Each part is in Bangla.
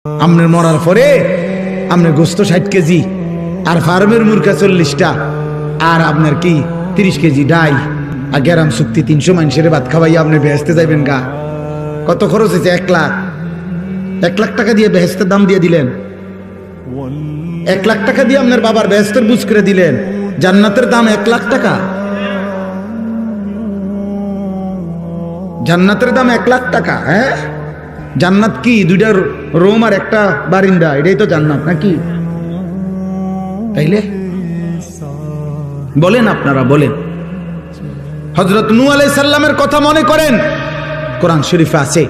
আপনার মরার পরে আপনার গোস্ত 60 কেজি আর ফার্মের মুরগা 40টা আর আপনার কি 30 কেজি ডাই আর গ্যারাম চুক্তি 300 মানুষের ভাত খাওয়াইয়া আপনি বেহেস্তে যাইবেন গা। কত খরচ হয়েছে? 1 লাখ। 1 লাখ টাকা দিয়ে বেহেস্তের দাম দিয়ে দিলেন। 1 লাখ টাকা দিয়ে আপনার বাবার বেহেস্তের বুঝ করে দিলেন। জান্নাতের দাম 1 লাখ টাকা। জান্নাতের দাম 1 লাখ টাকা। হ্যাঁ, জান্নাত কি 2টা রুম আর একটা বারিন্দা, এটাই তো জান্নাত নাকি? তাইলে বলেন, আপনারা বলেন। হযরত নূহ আলাইহিস সালামের কথা মনে করেন, কোরআন শরীফে আছে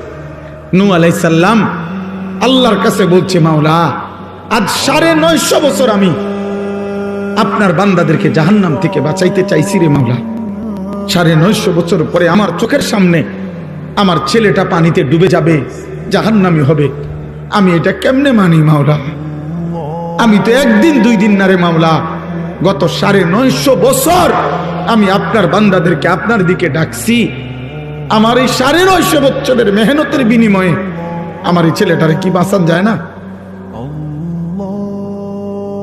নূহ আলাইহিস সালাম আল্লাহর কাছে বলছে, মাওলা আজ 950 বছর আমি আপনার বান্দাদেরকে জাহান্নাম থেকে বাঁচাইতে চাইছি রে মাওলা। 950 বছর পরে আমার চোখের সামনে আমার ছেলেটা পানিতে ডুবে যাবে, জাহান্নামী হবে। আমি এটা কেমনে মানি মাওলা? আমি তো একদিন 2 দিন না রে মাওলা, গত 950 বছর আমি আপনার বান্দাদেরকে আপনার দিকে ডাকছি। আমার এই 950 বছরের মেহনতের বিনিময়ে আমার এই ছেলেটারে কি বাঁচান যায় না?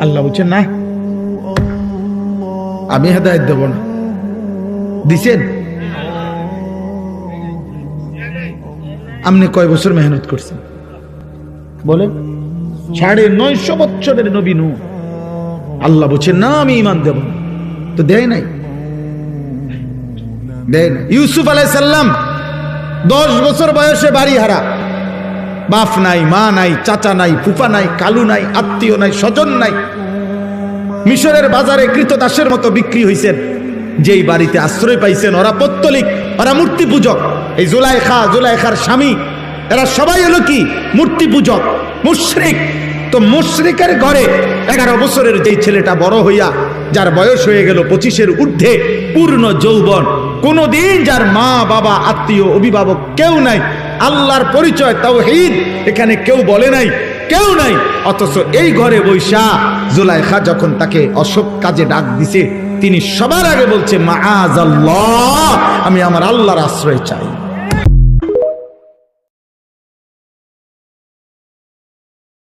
আল্লাহ বলছেন না, আমি হেদায়েত দেব না। দিছেন? আপনি কয় বছর মেহনত করছেন বলেন? 950 বছরের নবী নূহ। আল্লাহ বলছেন না, আমি ঈমান দেব না। তো দেয় নাই, দেয় না। ইউসুফ আলাইহিস সালাম 10 বছর বয়সে বাড়ি হারা, বাপ নাই, মা নাই, চাচা নাই, ফুফা নাই, কালু নাই, আত্মীয় নাই, স্বজন নাই। মিশরের বাজারে কৃতদাসের মতো বিক্রি হইছেন। যেই বাড়িতে আশ্রয় পাইছেন ওরা পৌত্তলিক, ওরা মূর্তি পূজক। এই জুলাইখার স্বামী, এরা সবাই হলো কি মূর্তি পূজক, মুশরিক। তো মুশরিকের ঘরে 11 বছরের যেই ছেলেটা বড় হইয়া, যার বয়স হয়ে গেল 25-এর ঊর্ধ্বে, পূর্ণ যৌবন, কোনদিন যার মা বাবা আত্মীয় অভিভাবক কেউ নাই, আল্লাহর পরিচয় তাওহীদ এখানে কেউ বলে নাই, কেউ নাই। অথচ এই ঘরে বৈশা জুলাইখা যখন তাকে অসৎ কাজে ডাক দিছে, তিনি সবার আগে বলছে, মাআযাল্লাহ, আমি আমার আল্লাহর আশ্রয় চাই।